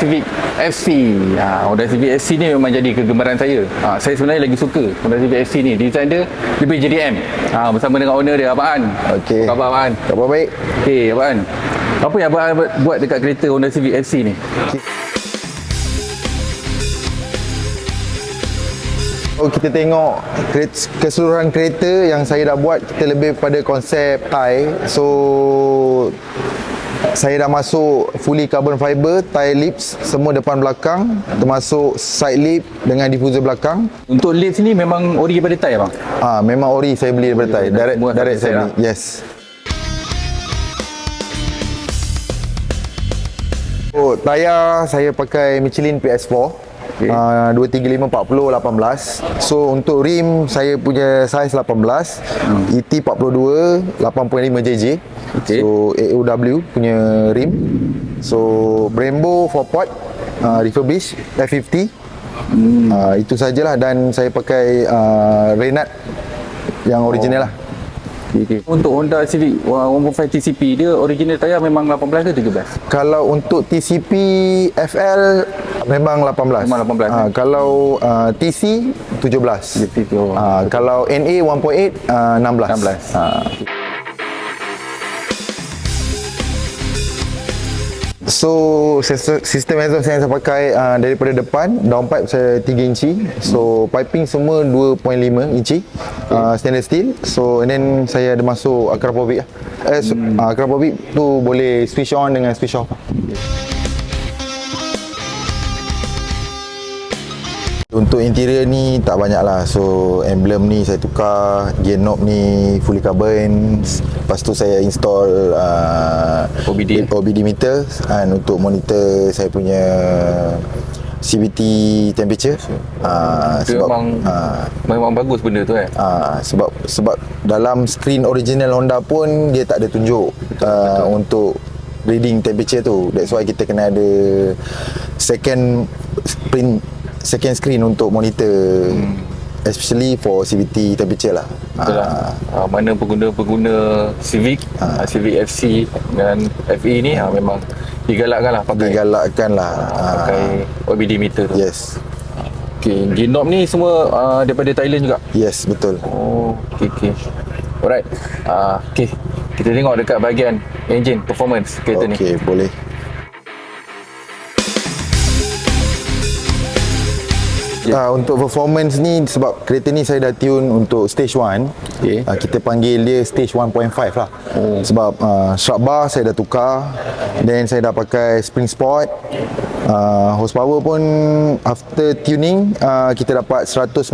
Civic FC. Honda Civic FC ni memang jadi kegemaran saya. Saya sebenarnya lagi suka Honda Civic FC ni. Design dia lebih JDM. Bersama dengan owner dia, Abang An. Okey. Apa khabar, Abang An? Khabar baik. Okey, Abang An. Apa yang Abang An buat dekat kereta Honda Civic FC ni? Kalau kita tengok keseluruhan kereta yang saya dah buat, kita lebih pada konsep Thai. So saya dah masuk fully carbon fiber, Thai lips semua depan belakang, termasuk side lip dengan diffuser belakang. Untuk lips ni memang ori daripada Thai, Abang? Memang ori saya beli daripada Thai. Direct saya beli. Yes. Tayar saya pakai Michelin PS4. 235 40 18. So untuk rim saya punya size 18, ET 42 8.5 JJ. So AOW punya rim. So Brembo 4 port refurbished F50. Itu sajalah, dan saya pakai Reynard yang original lah. Untuk Honda Civic 1.5 TCP, dia original tayar memang 18 ke 17? Kalau untuk TCP FL memang 18. Memang 18. Kalau TC 17. Kalau NA 1.8 16. So sistem exhaust yang saya pakai daripada depan, downpipe saya 3 inci. So piping semua 2.5 inci, stainless steel. So and then saya ada masuk Akrapovic lah. Akrapovic tu boleh switch on dengan switch off. Untuk interior ni tak banyak lah. So emblem ni saya tukar, gear knob ni fully carbon. Lepas tu saya install OBD meter untuk monitor saya punya CVT temperature. Sebab memang bagus benda tu sebab dalam screen original Honda pun dia tak ada tunjuk untuk reading temperature tu. That's why kita kena ada second screen untuk monitor, especially for CVT temperature lah. Mana pengguna Civic, Civic FC dan FE ni memang digalakkan lah pakai OBD meter tu. Yes. Okay, gear knob ni semua daripada Thailand juga? Yes, betul. Okay. Alright. Okay, kita tengok dekat bahagian engine performance kereta ni. Okay, boleh. Untuk performance ni, sebab kereta ni saya dah tune untuk stage 1. Kita panggil dia stage 1.5 lah. Sebab strap bar saya dah tukar, then saya dah pakai spring sport. Horsepower pun after tuning kita dapat 195.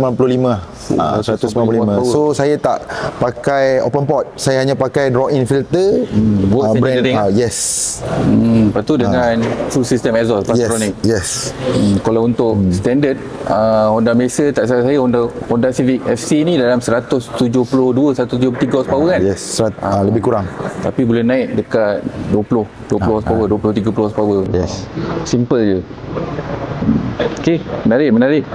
195. So saya tak pakai open port, saya hanya pakai draw in filter brand yes. Lepas tu dengan full system exhaust Pastronik. Yes. Kalau untuk standard Honda Mesa, tak salah saya Honda Civic FC ni dalam 172 173 horsepower kan? Yes, lebih kurang. Tapi boleh naik dekat 20 horsepower, 20 30 horsepower. Yes. Simple je. Okey, menarik.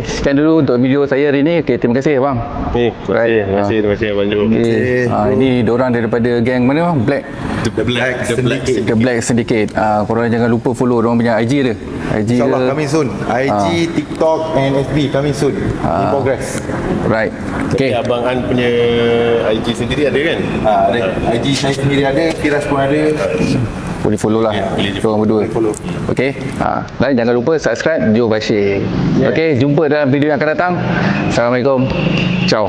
Sekian dulu untuk video saya hari ni. Okay, terima kasih bang. Terima kasih Abang Jo. Ini diorang daripada geng mana bang? Black The Black Syndicate. The Black Syndicate. Korang jangan lupa follow diorang punya IG dia. IG InsyaAllah dia. coming soon. IG, TikTok and FB coming soon. In progress. Right. Okay. Abang An punya IG sendiri ada kan? Ada. IG saya sendiri ada, Firas pun ada. Boleh follow lah. Korang berdua. Okay. Dan jangan lupa subscribe Joe Bashir. Okay. Jumpa dalam video yang akan datang. Assalamualaikum. Ciao.